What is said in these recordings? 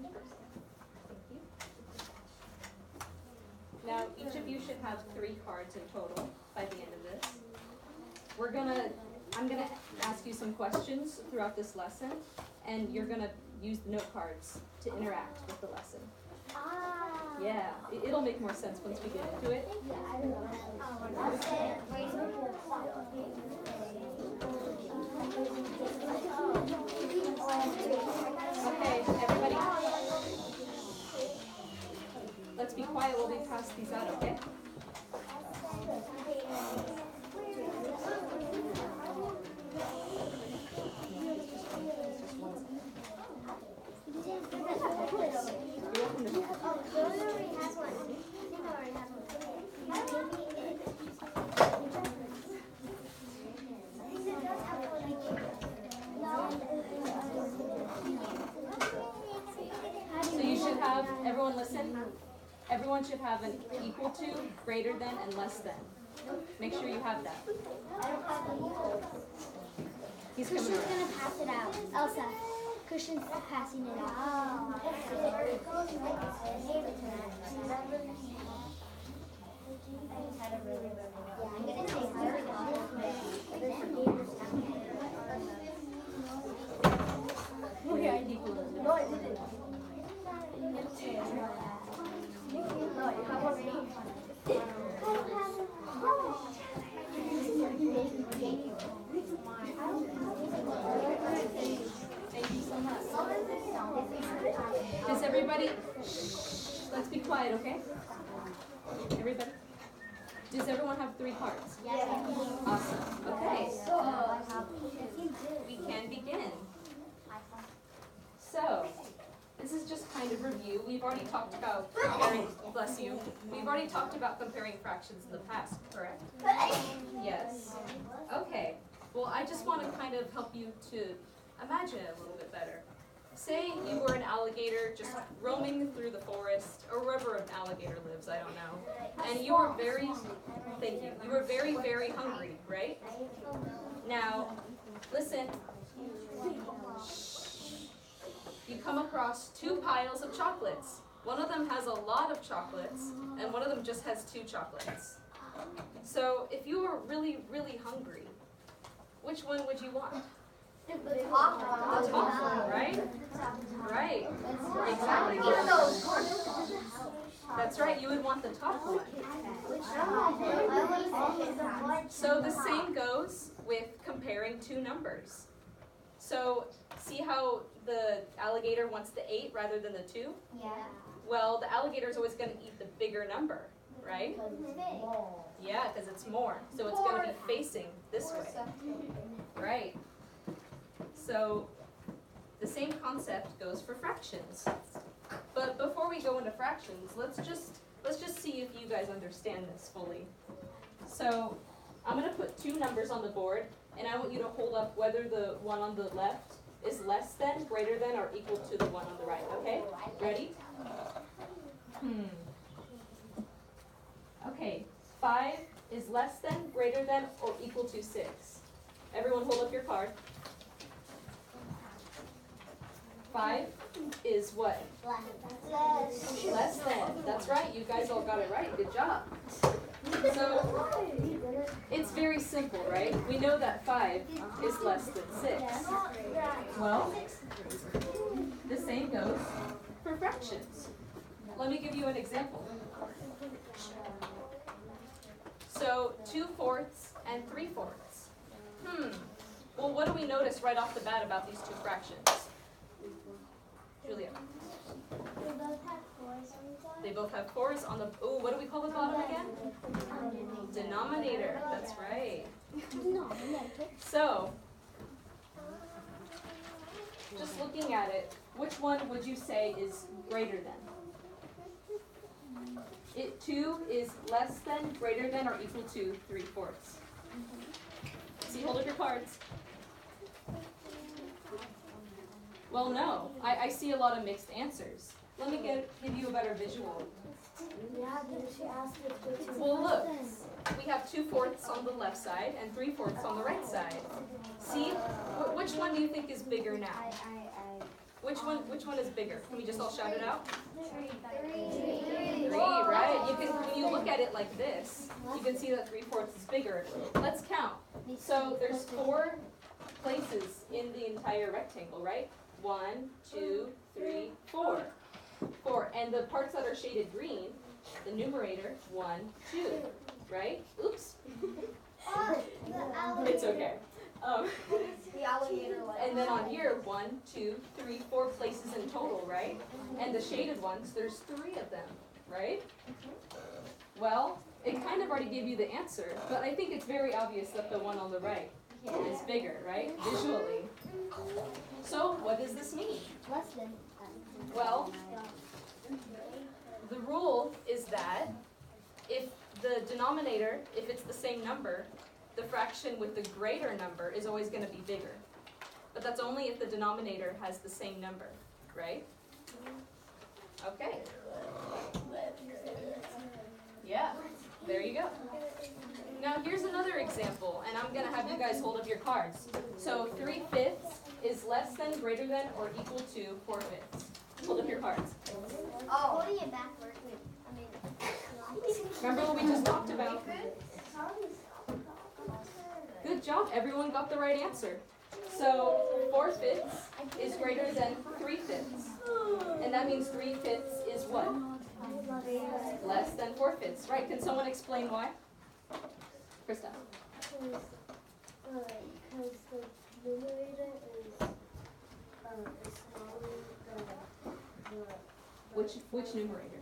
you. Now, each of you should have 3 cards in total by the end of this. I'm gonna ask you some questions throughout this lesson, and you're gonna use the note cards to interact with the lesson. Yeah, it'll make more sense once we get into it. Okay, everybody. Let's be quiet while we pass these out, okay? So you should have, everyone listen, everyone should have an equal to, greater than, and less than. Make sure you have that. He's coming Christian's around. gonna pass it out. Elsa, Christian's passing it out. I'm gonna take No, I didn't. Thank you so much. Does everybody, let's be quiet, okay? Everybody. Does everyone have 3 cards? Awesome. Okay. We can begin. So, this is just kind of review. We've already talked about comparing, bless you, we've already talked about comparing fractions in the past, correct? Yes. Okay. Well, I just want to kind of help you to imagine it a little bit better. Say you were an alligator just roaming through the forest, or wherever an alligator lives, I don't know. And you were very, thank you, you were very, very hungry, right? Now, listen. You come across 2 piles of chocolates. One of them has a lot of chocolates, and one of them just has 2 chocolates. So, if you were really, really hungry, which one would you want? The top one, right? Right. Exactly. That's right, you would want the top one. So the same goes with comparing 2 numbers. So see how the alligator wants the 8 rather than the 2? Yeah. Well, the alligator is always going to eat the bigger number, right? Yeah, because it's more. So it's going to be facing this way. Right. So the same concept goes for fractions. But before we go into fractions, let's just see if you guys understand this fully. So I'm going to put 2 numbers on the board, and I want you to hold up whether the one on the left is less than, greater than, or equal to the one on the right, okay? Ready? Okay, 5 is less than, greater than, or equal to 6. Everyone hold up your card. 5 is what? Less than. That's right, you guys all got it right. Good job. So, it's very simple, right? We know that 5 is less than 6. Well, the same goes for fractions. Let me give you an example. So, 2/4 and 3/4. Well, what do we notice right off the bat about these 2 fractions? Julia. They both have 4s on the, oh, what do we call the bottom again? Denominator, that's right. So, just looking at it, which one would you say is greater than? 2 is less than, greater than, or equal to 3/4. See, hold up your cards. Well, no. I see a lot of mixed answers. Let me give you a better visual. Well, look. We have 2/4 on the left side and 3/4 on the right side. See? Which one do you think is bigger now? Which one is bigger? Can we just all shout it out? 3. 3, right? When you look at it like this, you can see that 3/4 is bigger. Let's count. So there's 4 places in the entire rectangle, right? 1, 2, 3, 4. 4. And the parts that are shaded green, the numerator, 1, 2, right? Oops. It's okay. The alligator And then on here, 1, 2, 3, 4 places in total, right? And the shaded ones, there's 3 of them, right? Well, it kind of already gave you the answer, but I think it's very obvious that the one on the right is bigger, right? Visually. So, what does this mean? Less than. Well, the rule is that if the denominator, if it's the same number, the fraction with the greater number is always going to be bigger. But that's only if the denominator has the same number, right? Okay. Yeah, there you go. Now here's another example, and I'm going to have you guys hold up your cards. So 3/5 is less than, greater than, or equal to 4/5. Hold up your cards. Holding it backward. Remember what we just talked about? Good job, everyone got the right answer. So 4/5 is greater than 3/5. And that means 3/5 is what? Less than 4/5. Right, can someone explain why? Krista. Because the numerator is smaller than Which numerator?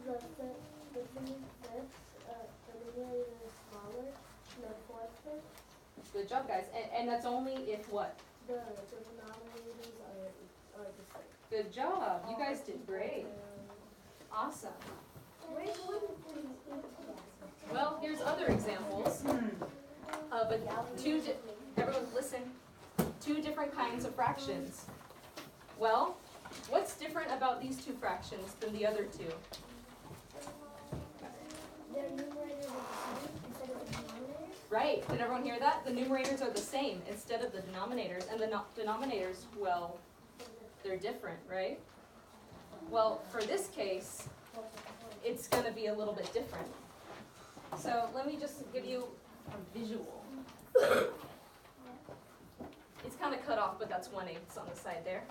the 3/5. The numerator is smaller than 4/5. Good job, guys. And that's only if what? The denominators are the same. Good job. You guys did great. Awesome. Well, here's other examples. But everyone listen. 2 different kinds of fractions. Well, what's different about these 2 fractions than the other 2? Their numerators are the same instead of the denominators. Right. Did everyone hear that? The numerators are the same instead of the denominators. And the denominators, well, they're different, right? Well, for this case, it's going to be a little bit different. So let me just give you a visual. It's kind of cut off, but that's 1/8 on the side there.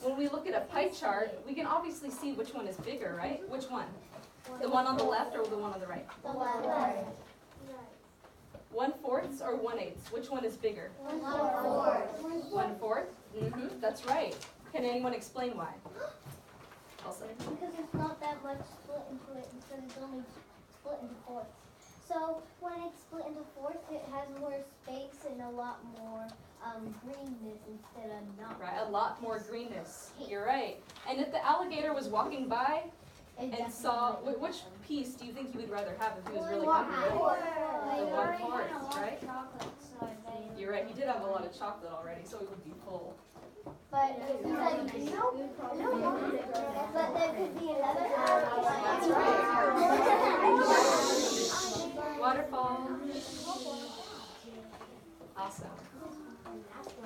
When we look at a pie chart, we can obviously see which one is bigger, right? Which one? The one on the left or the one on the right? The left. 1/4 or 1/8? Which one is bigger? 1/4. 1/4? Mm-hmm, that's right. Can anyone explain why? Elsa? Because it's not that much split into it, instead it's only split into fourths. So when it's split into fourths, it has more space and a lot more greenness instead of not. Right, a lot more greenness. You're right. And if the alligator was walking by and saw, which piece do you think he would rather have if he was really hungry? The 1/4, right? You're right, he did have a lot of chocolate already, so he would be full. But but there could be another. That's right. Waterfall. Awesome.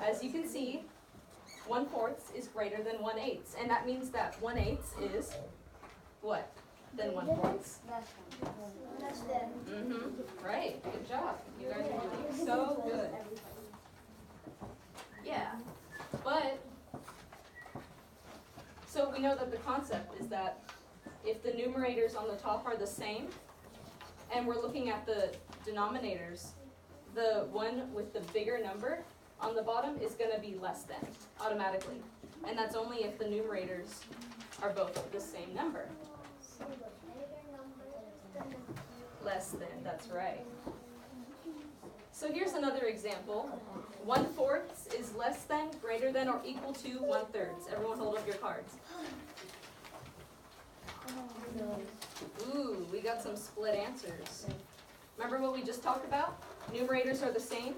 As you can see, 1/4 is greater than 1/8, and that means that 1/8 is what? Then 1/4. That's the. Mm-hmm. Right. Good job. You guys are doing so good. Yeah. But so we know that the concept is that if the numerators on the top are the same, and we're looking at the denominators, the one with the bigger number on the bottom is going to be less than automatically. And that's only if the numerators are both the same number. Less than, that's right. So here's another example. 1/4 is less than, greater than, or equal to 1/3. Everyone hold up your cards. Ooh, we got some split answers. Remember what we just talked about? Numerators are the same?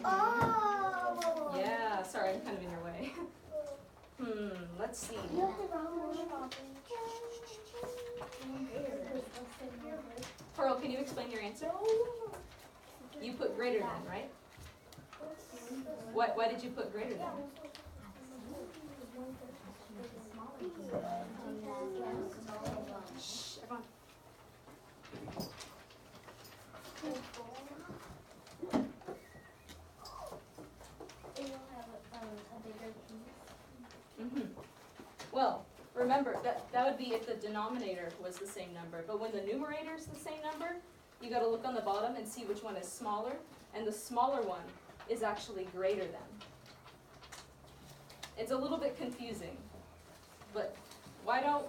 Oh! Yeah, sorry, I'm kind of in your way. Let's see. Pearl, can you explain your answer? You put greater than, right? Why did you put greater than? Shh, everyone. Well, remember, that would be if the denominator was the same number, but when the numerator is the same number, you gotta look on the bottom and see which one is smaller, and the smaller one is actually greater than. It's a little bit confusing, but why don't